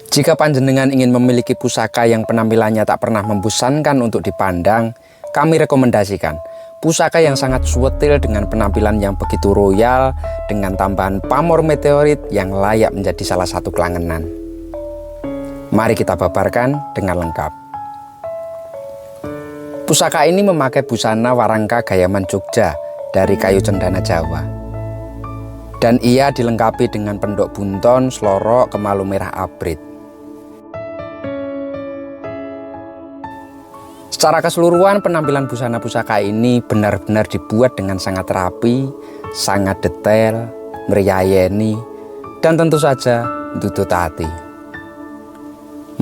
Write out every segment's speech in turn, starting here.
Jika panjenengan ingin memiliki pusaka yang penampilannya tak pernah membosankan untuk dipandang, kami rekomendasikan pusaka yang sangat suwetil dengan penampilan yang begitu royal dengan tambahan pamor meteorit yang layak menjadi salah satu kelangenan. Mari kita babarkan dengan lengkap. Pusaka ini memakai busana warangka Gayaman Jogja dari kayu cendana Jawa. Dan ia dilengkapi dengan pendok bunton, slorok, kemalu merah abrit. Secara keseluruhan penampilan busana pusaka ini benar-benar dibuat dengan sangat rapi, sangat detail, meriayeni, dan tentu saja nutut hati.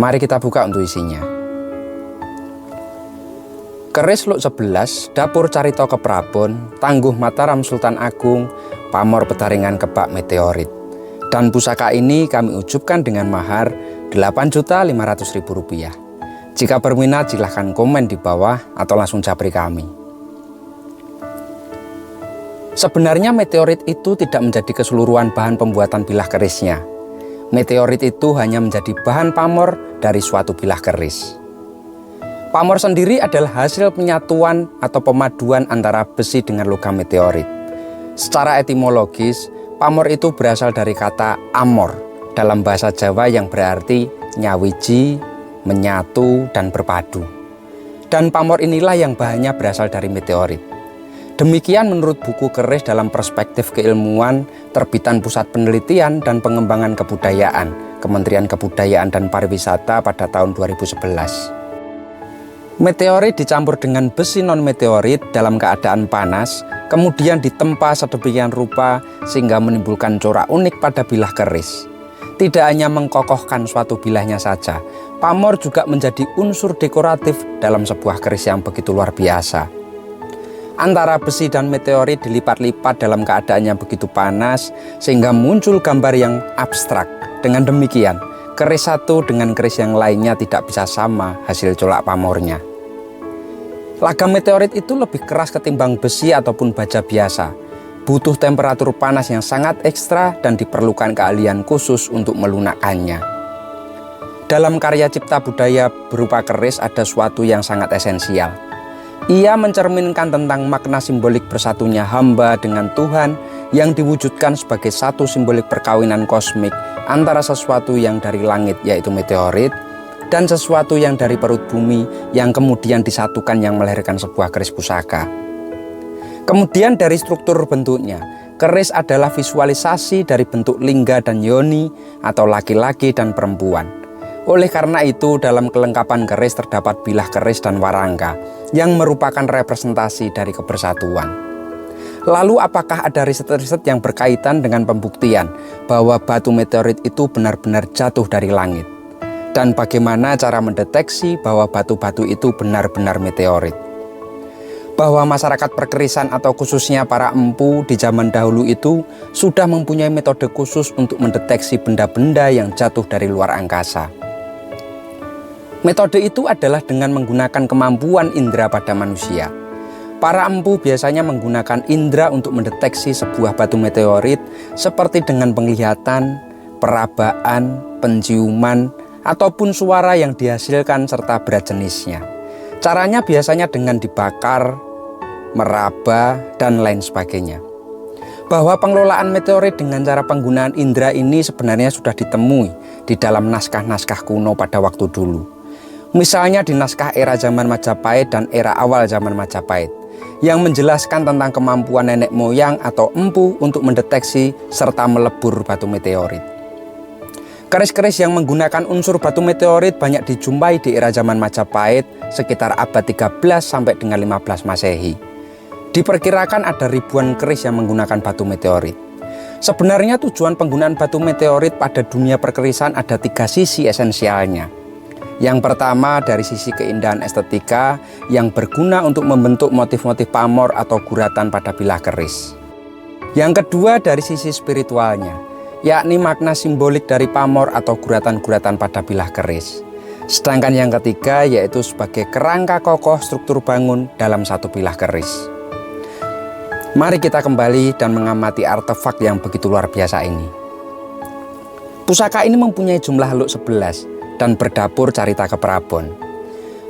Mari kita buka untuk isinya. Keris Luk 11, Dapur Carita Keprabon, Tangguh Mataram Sultan Agung, Pamor Petaringan Kebak Meteorit. Dan pusaka ini kami ujubkan dengan mahar Rp8.500.000. Jika berminat silahkan komen di bawah atau langsung japri kami. Sebenarnya meteorit itu tidak menjadi keseluruhan bahan pembuatan bilah kerisnya. Meteorit itu hanya menjadi bahan pamor dari suatu bilah keris. Pamor sendiri adalah hasil penyatuan atau pemaduan antara besi dengan logam meteorit. Secara etimologis, pamor itu berasal dari kata amor dalam bahasa Jawa yang berarti nyawiji, menyatu, dan berpadu. Dan pamor inilah yang bahannya berasal dari meteorit. Demikian menurut buku keris dalam perspektif keilmuan terbitan Pusat Penelitian dan Pengembangan Kebudayaan, Kementerian Kebudayaan dan Pariwisata pada tahun 2011. Meteorit dicampur dengan besi non-meteorit dalam keadaan panas, kemudian ditempa sedemikian rupa sehingga menimbulkan corak unik pada bilah keris. Tidak hanya mengkokohkan suatu bilahnya saja, pamor juga menjadi unsur dekoratif dalam sebuah keris yang begitu luar biasa. Antara besi dan meteorit dilipat-lipat dalam keadaan yang begitu panas sehingga muncul gambar yang abstrak. Dengan demikian, keris satu dengan keris yang lainnya tidak bisa sama hasil colak pamornya. Lagam meteorit itu lebih keras ketimbang besi ataupun baja biasa. Butuh temperatur panas yang sangat ekstra dan diperlukan keahlian khusus untuk melunakkannya. Dalam karya cipta budaya berupa keris ada suatu yang sangat esensial. Ia mencerminkan tentang makna simbolik bersatunya hamba dengan Tuhan yang diwujudkan sebagai satu simbolik perkawinan kosmik antara sesuatu yang dari langit yaitu meteorit dan sesuatu yang dari perut bumi yang kemudian disatukan yang melahirkan sebuah keris pusaka. Kemudian dari struktur bentuknya, keris adalah visualisasi dari bentuk lingga dan yoni atau laki-laki dan perempuan. Oleh karena itu dalam kelengkapan keris terdapat bilah keris dan warangka yang merupakan representasi dari kebersatuan. Lalu apakah ada riset-riset yang berkaitan dengan pembuktian bahwa batu meteorit itu benar-benar jatuh dari langit? Dan bagaimana cara mendeteksi bahwa batu-batu itu benar-benar meteorit? Bahwa masyarakat perkerisan atau khususnya para empu di zaman dahulu itu sudah mempunyai metode khusus untuk mendeteksi benda-benda yang jatuh dari luar angkasa. Metode itu adalah dengan menggunakan kemampuan indera pada manusia. Para empu biasanya menggunakan indera untuk mendeteksi sebuah batu meteorit seperti dengan penglihatan, perabaan, penciuman, ataupun suara yang dihasilkan serta berat jenisnya. Caranya biasanya dengan dibakar, meraba, dan lain sebagainya. Bahwa pengelolaan meteorit dengan cara penggunaan indera ini sebenarnya sudah ditemui di dalam naskah-naskah kuno pada waktu dulu. Misalnya di naskah era zaman Majapahit dan era awal zaman Majapahit, yang menjelaskan tentang kemampuan nenek moyang atau empu untuk mendeteksi serta melebur batu meteorit. Keris-keris yang menggunakan unsur batu meteorit banyak dijumpai di era zaman Majapahit sekitar abad 13 sampai dengan 15 Masehi. Diperkirakan ada ribuan keris yang menggunakan batu meteorit. Sebenarnya tujuan penggunaan batu meteorit pada dunia perkerisan ada 3 sisi esensialnya. Yang pertama dari sisi keindahan estetika yang berguna untuk membentuk motif-motif pamor atau guratan pada bilah keris. Yang kedua dari sisi spiritualnya, yakni makna simbolik dari pamor atau guratan-guratan pada bilah keris. Sedangkan yang ketiga yaitu sebagai kerangka kokoh struktur bangun dalam satu bilah keris. Mari kita kembali dan mengamati artefak yang begitu luar biasa ini. Pusaka ini mempunyai jumlah luk 11 dan berdapur carita keprabon.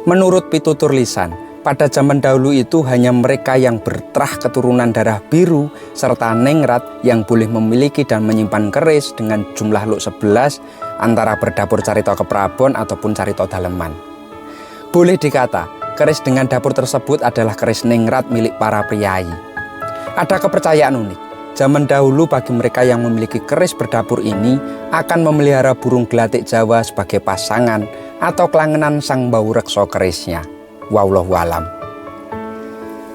Menurut pitutur lisan, pada zaman dahulu itu hanya mereka yang berterah keturunan darah biru serta ningrat yang boleh memiliki dan menyimpan keris dengan jumlah luk 11 antara berdapur carita keprabon ataupun carita daleman. Boleh dikata, keris dengan dapur tersebut adalah keris ningrat milik para priayi. Ada kepercayaan unik. Zaman dahulu bagi mereka yang memiliki keris berdapur ini akan memelihara burung gelatik Jawa sebagai pasangan atau kelangenan sang bau reksa kerisnya. Wallahu alam.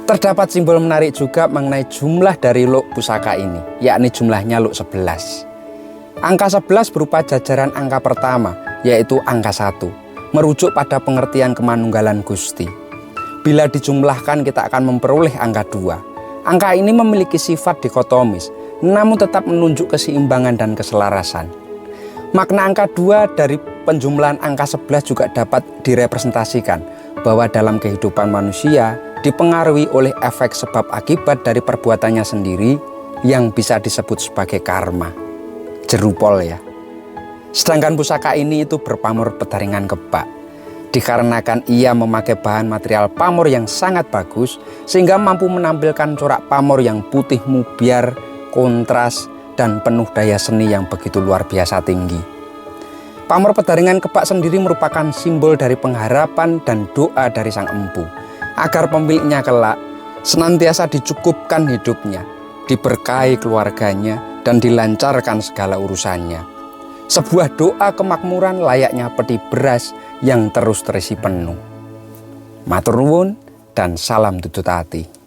Terdapat simbol menarik juga mengenai jumlah dari luk pusaka ini, yakni jumlahnya luk 11. Angka 11 berupa jajaran angka pertama, yaitu angka 1, merujuk pada pengertian kemanunggalan Gusti. Bila dijumlahkan kita akan memperoleh angka 2. Angka ini memiliki sifat dikotomis, namun tetap menunjuk keseimbangan dan keselarasan. Makna angka 2 dari penjumlahan angka 11 juga dapat direpresentasikan bahwa dalam kehidupan manusia dipengaruhi oleh efek sebab akibat dari perbuatannya sendiri yang bisa disebut sebagai karma. Jerupol ya. Sedangkan pusaka ini itu berpamor petaringan kebak. Dikarenakan ia memakai bahan material pamor yang sangat bagus sehingga mampu menampilkan corak pamor yang putih mubiar, kontras, dan penuh daya seni yang begitu luar biasa tinggi. Pamor petaringan kebak sendiri merupakan simbol dari pengharapan dan doa dari sang empu agar pemiliknya kelak senantiasa dicukupkan hidupnya, diberkahi keluarganya, dan dilancarkan segala urusannya. Sebuah doa kemakmuran layaknya peti beras yang terus terisi penuh. Matur nuwun dan salam tutut ati.